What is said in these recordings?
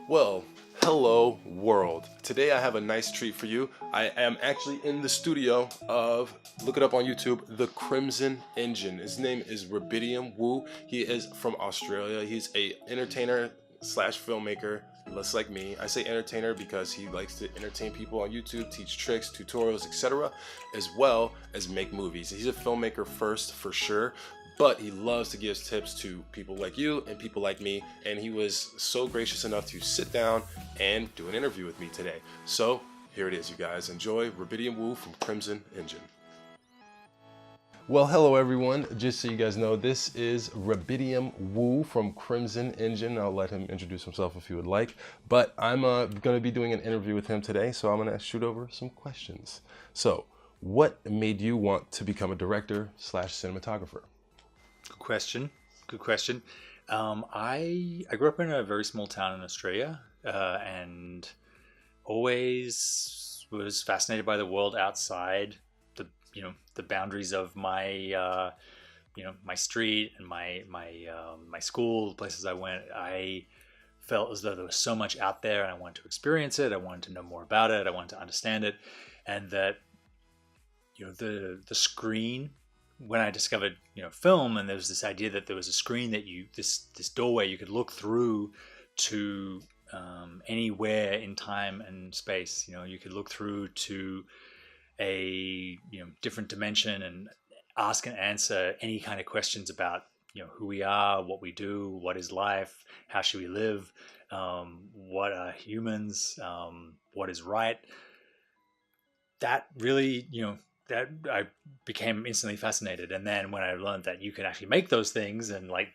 Well, hello world. Today I have a nice treat for you. I am actually in the studio of, look it up on YouTube, The Crimson Engine. His name is Rubidium Wu. He is from Australia. He's a entertainer slash filmmaker, just like me. I say entertainer because he likes to entertain people on YouTube, teach tricks, tutorials, etc., as well as make movies. He's a filmmaker first, for sure, but he loves to give tips to people like you and people like me, and he was so gracious enough to sit down and do an interview with me today. So here it is, you guys. Enjoy Rubidium Wu from Crimson Engine. Well, hello everyone. Just so you guys know, this is Rubidium Wu from Crimson Engine. I'll let him introduce himself if he would like, but I'm going to be doing an interview with him today, so I'm going to shoot over some questions. So, what made you want to become a director slash cinematographer? Good question. Good question. I grew up in a very small town in Australia, and always was fascinated by the world outside the boundaries of my my street and my school, the places I went. I felt as though there was so much out there, and I wanted to experience it. I wanted to know more about it. I wanted to understand it, and that the screen. When I discovered film, and there was this idea that there was a screen that this doorway you could look through to anywhere in time and space. You could look through to a different dimension and ask and answer any kind of questions about who we are, what we do, what is life, how should we live, what are humans, what is right. That really that I became instantly fascinated. And then when I learned that you can actually make those things and like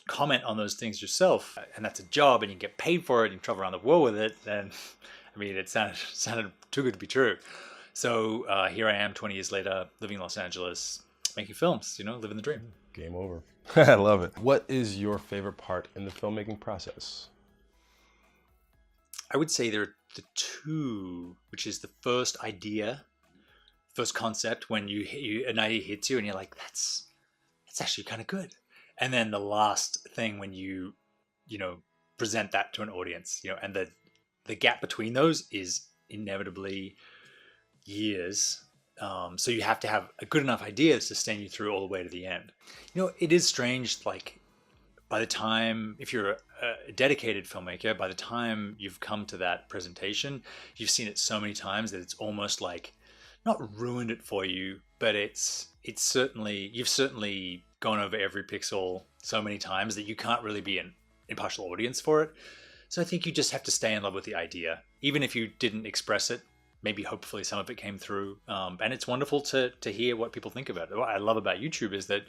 comment on those things yourself, and that's a job and you get paid for it and you travel around the world with it, then I mean, it sounded too good to be true. So here I am 20 years later, living in Los Angeles, making films, living the dream. Game over. I love it. What is your favorite part in the filmmaking process? I would say there are the two, which is the first concept, when an idea hits you and you're like, that's actually kind of good. And then the last thing when you present that to an audience, and the gap between those is inevitably years. So you have to have a good enough idea to sustain you through all the way to the end. It is strange, like by the time, if you're a dedicated filmmaker, by the time you've come to that presentation, you've seen it so many times that it's almost like not ruined it for you, but you've certainly gone over every pixel so many times that you can't really be an impartial audience for it. So I think you just have to stay in love with the idea, even if you didn't express it. Maybe hopefully some of it came through, and it's wonderful to hear what people think about it. What I love about YouTube is that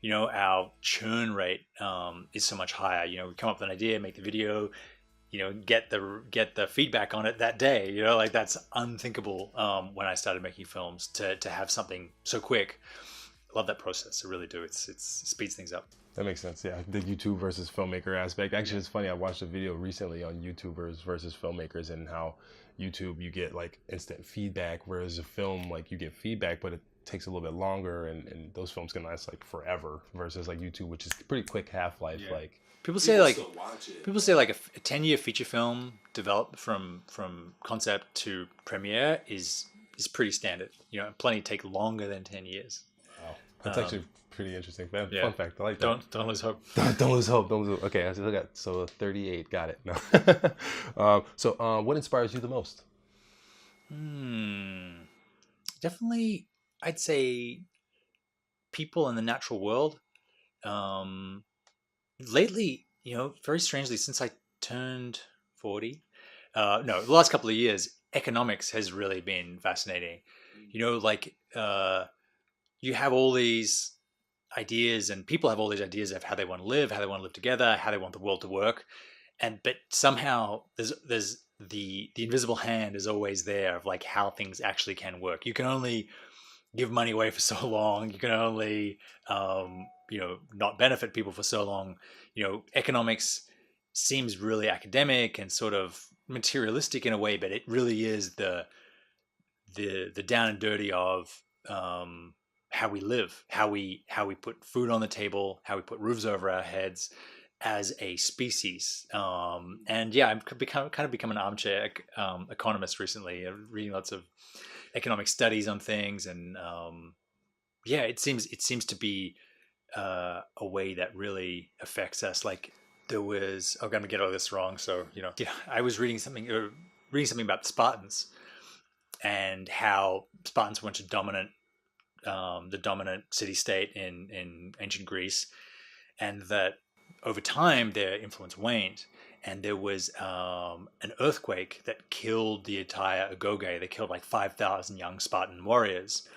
our churn rate is so much higher. We come up with an idea, make the video, get the feedback on it that day. Like that's unthinkable when I started making films to have something so quick. I love that process. I really do. It speeds things up. That makes sense. Yeah, the YouTube versus filmmaker aspect. Actually, it's funny. I watched a video recently on YouTubers versus filmmakers and how YouTube you get like instant feedback, whereas a film like you get feedback, but it takes a little bit longer, and those films can last like forever. Versus like YouTube, which is pretty quick half-life. Yeah. Like people say like a 10-year feature film developed from concept to premiere is pretty standard. Plenty take longer than 10 years. Wow, that's actually pretty interesting. Fun fact. I like that. Don't lose hope. Don't lose hope. Don't lose hope. Okay, I still got 38. Got it. No. So what inspires you the most? Definitely, I'd say people in the natural world. Lately, very strangely, since I turned 40, the last couple of years, economics has really been fascinating. You have all these ideas, and people have all these ideas of how they want to live together, how they want the world to work, but somehow there's the invisible hand is always there of like how things actually can work. You can only give money away for so long. You can only not benefit people for so long. Economics seems really academic and sort of materialistic in a way, but it really is the down and dirty of how we live, how we put food on the table, how we put roofs over our heads, as a species. And yeah, I've become an armchair economist recently, reading lots of economic studies on things, and yeah, it seems to be a way that really affects us. Like there was, I'm gonna get all this wrong, so yeah, I was reading something about the Spartans and how Spartans went to the dominant city state in ancient Greece, and that over time their influence waned, and there was an earthquake that killed the entire Agoge. They killed like 5,000 young Spartan warriors,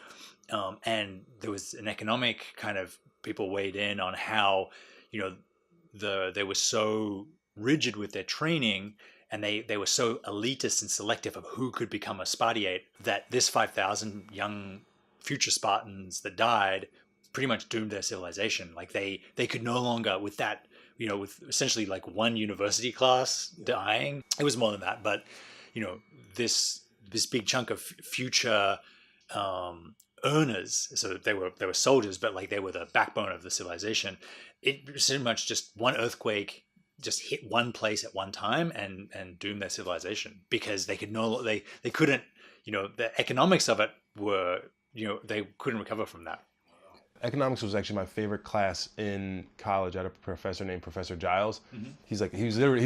and there was an economic kind of people weighed in on how they were so rigid with their training, and they were so elitist and selective of who could become a Spartiate, that this 5,000 young future Spartans that died pretty much doomed their civilization. Like they could no longer, with that, with essentially like one university class dying. It was more than that, but this big chunk of future earners. So they were soldiers, but like they were the backbone of the civilization. It was pretty much just one earthquake just hit one place at one time and doomed their civilization, because they couldn't, the economics of it were, they couldn't recover from that. Economics was actually my favorite class in college. I had a professor named Professor Giles. Mm-hmm. He's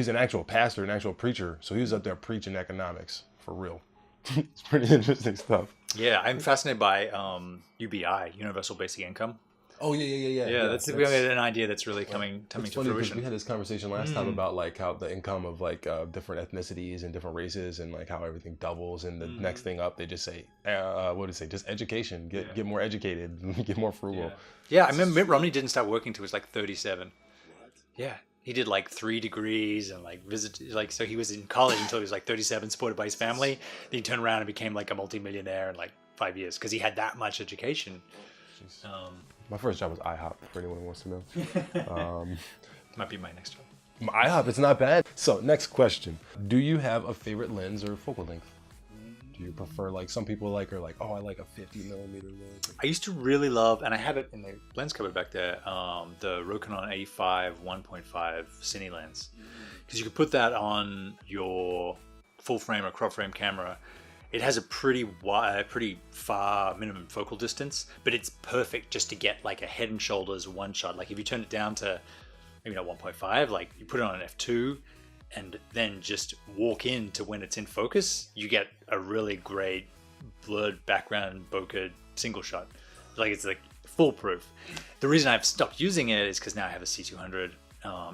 an actual pastor, an actual preacher. So he was up there preaching economics for real. It's pretty interesting stuff. Yeah, I'm fascinated by UBI, Universal Basic Income. Oh yeah. Yeah, that's an idea that's really coming to fruition. We had this conversation last time about like how the income of like different ethnicities and different races, and like how everything doubles, and the next thing up they just say, what do they say? Just education, get more educated, get more frugal. Yeah, I remember Mitt Romney didn't start working till he was like 37. What? Yeah. He did like 3 degrees and so he was in college until he was like 37, supported by his family. Then he turned around and became like a multimillionaire in like 5 years because he had that much education. My first job was IHOP, for anyone who wants to know. Might be my next job. IHOP, it's not bad. So next question. Do you have a favorite lens or focal length? Do you prefer, like some people are like, oh, I like a 50 millimeter lens? I used to really love, and I have it in the lens cupboard back there, the Rokinon 85 1.5 Cine lens. Because you could put that on your full frame or crop frame camera. It has a pretty far minimum focal distance, but it's perfect just to get like a head and shoulders one shot. Like if you turn it down to maybe not 1.5, like you put it on an f2 and then just walk in to when it's in focus, you get a really great blurred background bokeh single shot. Like it's like foolproof. The reason I've stopped using it is because now I have a C200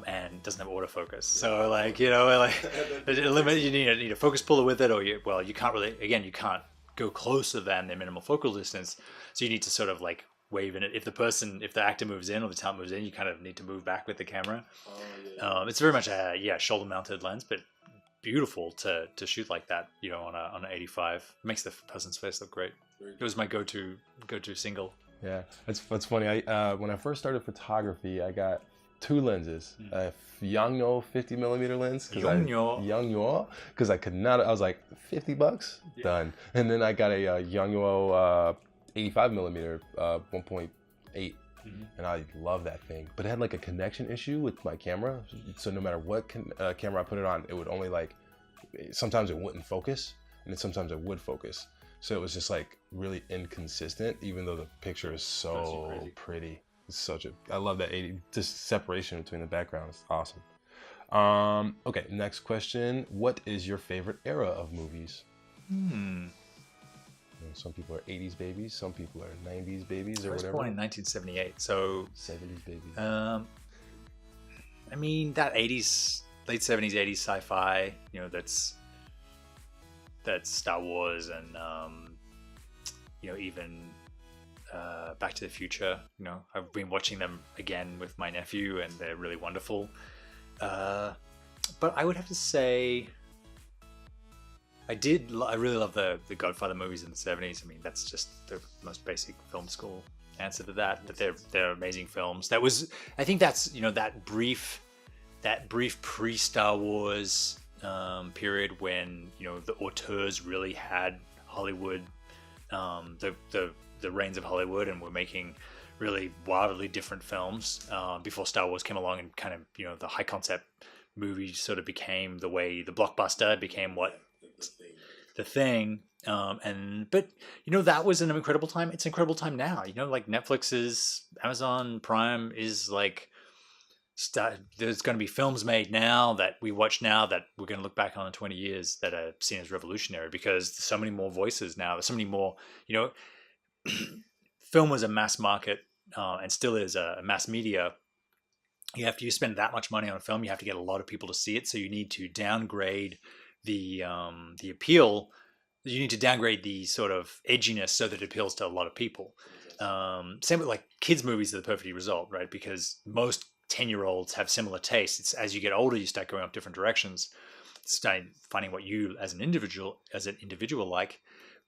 and it doesn't have autofocus. So like, you need a focus puller with it, or you can't go closer than their minimal focal distance. So you need to sort of like wave in it. If the actor moves in or the talent moves in, you kind of need to move back with the camera. It's very much a shoulder mounted lens, but beautiful to shoot like that, on an 85. It makes the person's face look great. It was my go-to single. Yeah, it's funny. I when I first started photography, I got 2 lenses, a Yangno 50 millimeter lens, because I could not. I was like $50, done. And then I got a Yangno 85 millimeter 1.8, and I love that thing. But it had like a connection issue with my camera, so no matter what camera I put it on, it would only sometimes it wouldn't focus, and then sometimes it would focus. So it was just like really inconsistent, even though the picture is so pretty. It's I love that just separation between the background. It's awesome. Okay, next question. What is your favorite era of movies? Some people are 80s babies, some people are 90s babies, or whatever. I was born in 1978, so 70s babies. I mean that 80s, late 70s, 80s sci-fi. That's Star Wars and even Back to the Future. I've been watching them again with my nephew, and they're really wonderful. But I would have to say, I really love the Godfather movies in the 70s. I mean, that's just the most basic film school answer to that. But they're amazing films. I think that's that brief pre-Star Wars period when the auteurs really had Hollywood, the reins of Hollywood, and were making really wildly different films before Star Wars came along, and kind of, the high concept movie sort of became the way the blockbuster became what the thing. But that was an incredible time. It's an incredible time now. Like Netflix is, Amazon Prime is like, there's going to be films made now that we watch now that we're going to look back on in 20 years that are seen as revolutionary, because there's so many more voices now. There's so many more, film was a mass market, and still is a mass media. You spend that much money on a film, you have to get a lot of people to see it. So you need to downgrade the appeal. You need to downgrade the sort of edginess so that it appeals to a lot of people. Same with like kids movies are the perfect result, right? Because most 10-year-olds have similar tastes. It's as you get older, you start going off different directions, start finding what you as an individual like.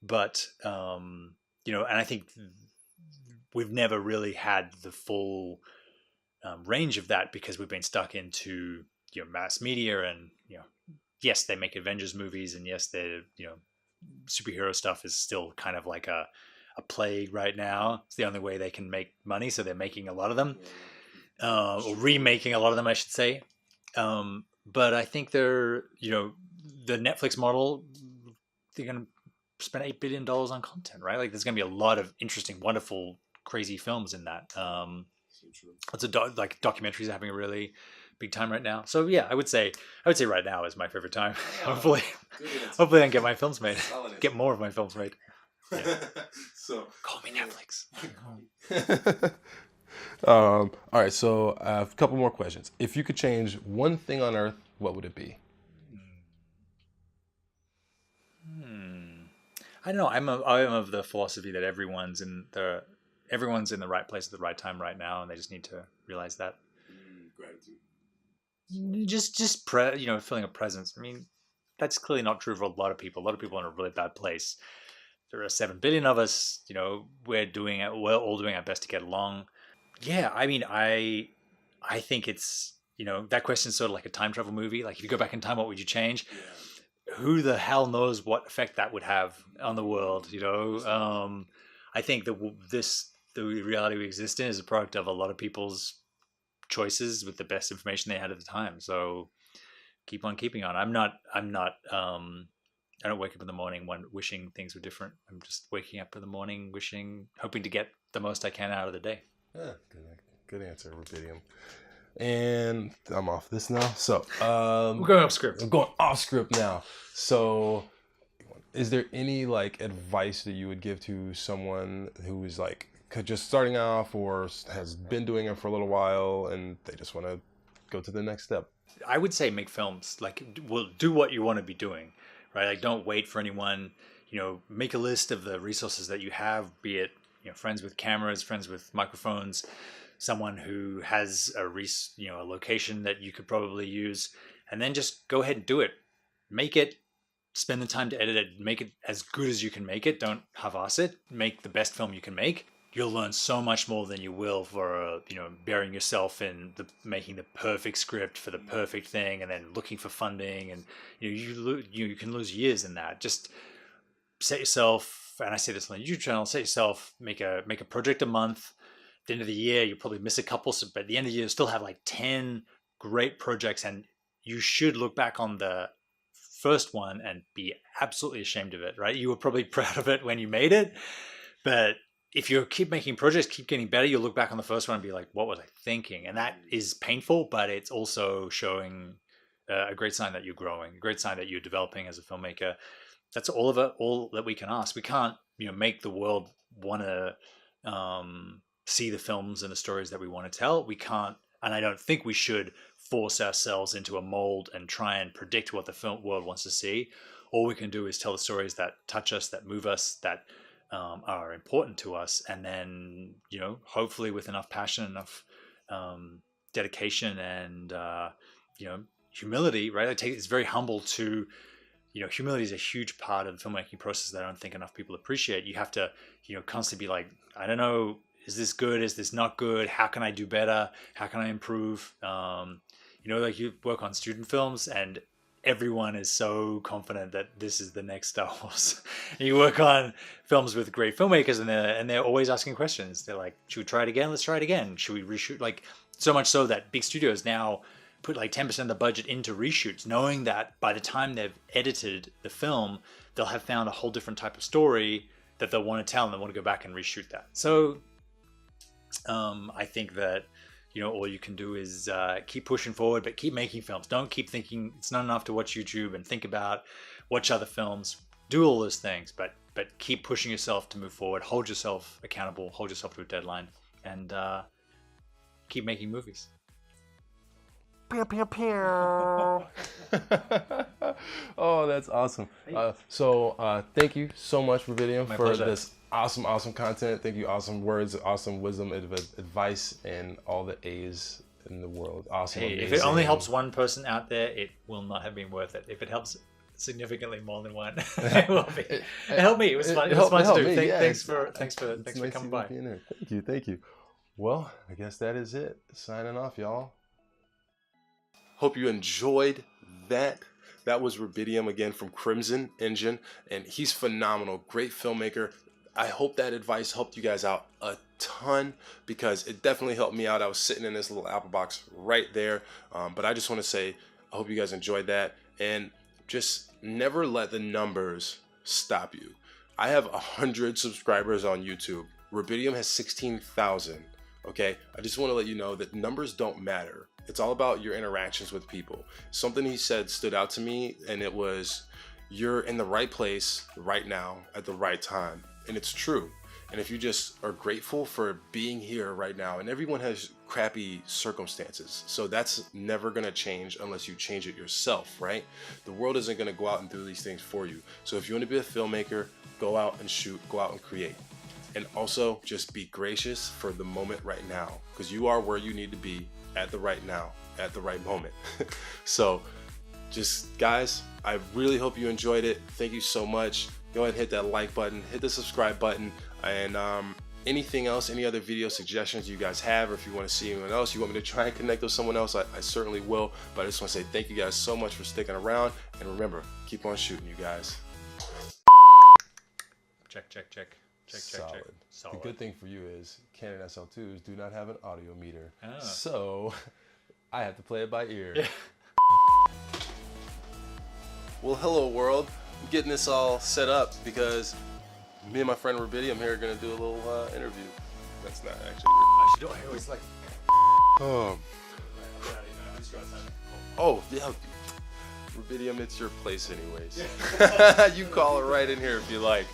But and I think we've never really had the full range of that, because we've been stuck into mass media. And yes, they make Avengers movies, and yes, they're superhero stuff is still kind of like a plague right now. It's the only way they can make money, so they're making a lot of them, or remaking a lot of them, I should say. But I think they're the Netflix model, they're going to spend $8 billion on content, right? Like there's going to be a lot of interesting, wonderful, crazy films in that. It's like documentaries are having a really big time right now. So yeah, I would say right now is my favorite time. Hopefully I can get my films made. Get more of my films made. Yeah. So call me Netflix. All right, so I have a couple more questions. If you could change one thing on Earth, what would it be? I don't know. I'm of the philosophy that everyone's in the right place at the right time right now, and they just need to realize that. Gratitude. Just feeling a presence. I mean, that's clearly not true for a lot of people. A lot of people are in a really bad place. There are 7 billion of us. We're all doing our best to get along. Yeah, I mean, I think it's that question's sort of like a time travel movie. Like if you go back in time, what would you change? Yeah. Who the hell knows what effect that would have on the world? I think the reality we exist in is a product of a lot of people's choices with the best information they had at the time. So keep on keeping on. I don't wake up in the morning wishing things were different. I'm just waking up in the morning hoping to get the most I can out of the day. Yeah, good answer, Rubidium. And I'm off this now. So we're going off script. I'm going off script now. So is there any like advice that you would give to someone who is like just starting off or has been doing it for a little while and they just want to go to the next step? I would say make films. Like, do what you want to be doing, right? Like, don't wait for anyone. Make a list of the resources that you have, be it friends with cameras, friends with microphones, someone who has a location that you could probably use, and then just go ahead and do it. Make it. Spend the time to edit it. Make it as good as you can make it. Don't half-ass it. Make the best film you can make. You'll learn so much more than you will for burying yourself in making the perfect script for the perfect thing, and then looking for funding, and you can lose years in that. Just set yourself, and I say this on the YouTube channel, set yourself, make a project a month. At the end of the year, you probably miss a couple, so by the end of the year, you'll still have like 10 great projects, and you should look back on the first one and be absolutely ashamed of it, right? You were probably proud of it when you made it, but if you keep making projects, keep getting better, you'll look back on the first one and be like, what was I thinking? And that is painful, but it's also showing a great sign that you're growing, a great sign that you're developing as a filmmaker. That's all that we can ask. We can't, make the world want to see the films and the stories that we want to tell. We can't, and I don't think we should force ourselves into a mold and try and predict what the film world wants to see. All we can do is tell the stories that touch us, that move us, that are important to us, and then hopefully with enough passion, enough dedication, and humility, right? It's very humble to humility is a huge part of the filmmaking process that I don't think enough people appreciate. You have to constantly be like, I don't know, is this good, is this not good, how can I do better, how can I improve? Like you work on student films, and everyone is so confident that this is the next Star Wars. And you work on films with great filmmakers, and they're always asking questions. They're like, should we try it again? Let's try it again. Should we reshoot? Like, so much so that big studios now put like 10% of the budget into reshoots, knowing that by the time they've edited the film, they'll have found a whole different type of story that they'll want to tell, and they want to go back and reshoot that. So I think that, you know, all you can do is keep pushing forward, but keep making films. Don't keep thinking it's not enough to watch YouTube and think about watch other films. Do all those things, but keep pushing yourself to move forward. Hold yourself accountable. Hold yourself to a deadline, and keep making movies. Pew, pew, pew. Oh, that's awesome. So thank you so much, Rubidium, for pleasure. this awesome content. Thank you, awesome words, awesome wisdom, advice, and all the A's in the world. Awesome. Hey, if amazing. it only helps one person out there, it will not have been worth it. If it helps significantly more than one, it will be. It helped me. It was fun. It was fun to do. Thanks for coming by. Thank you. Well, I guess that is it. Signing off, y'all. Hope you enjoyed that. That was Rubidium again from Crimson Engine, and he's phenomenal. Great filmmaker. I hope that advice helped you guys out a ton, because it definitely helped me out. I was sitting in this little Apple box right there, but I just want to say I hope you guys enjoyed that, and just never let the numbers stop you. I have 100 subscribers on YouTube. Rubidium has 16,000. Okay, I just want to let you know that numbers don't matter. It's all about your interactions with people. Something he said stood out to me, and it was, you're in the right place right now at the right time. And it's true. And if you just are grateful for being here right now, and everyone has crappy circumstances, so that's never going to change unless you change it yourself, right? The world isn't going to go out and do these things for you. So if you want to be a filmmaker, go out and shoot, go out and create. And also just be gracious for the moment right now, because you are where you need to be at the right now, at the right moment. So just guys, I really hope you enjoyed it. Thank you so much. Go ahead and hit that like button, hit the subscribe button, and anything else, any other video suggestions you guys have, or if you want to see anyone else, you want me to try and connect with someone else, I certainly will. But I just want to say thank you guys so much for sticking around, and remember, keep on shooting, you guys. Check. Solid. Solid. The good thing for you is Canon SL2s do not have an audio meter, Oh. so I have to play it by ear. Yeah. Well, hello world. I'm getting this all set up because me and my friend Rubidium here are gonna do a little interview. That's not actually. I should do it. I always like. Oh yeah. Rubidium, it's your place anyways. You call it right in here if you like.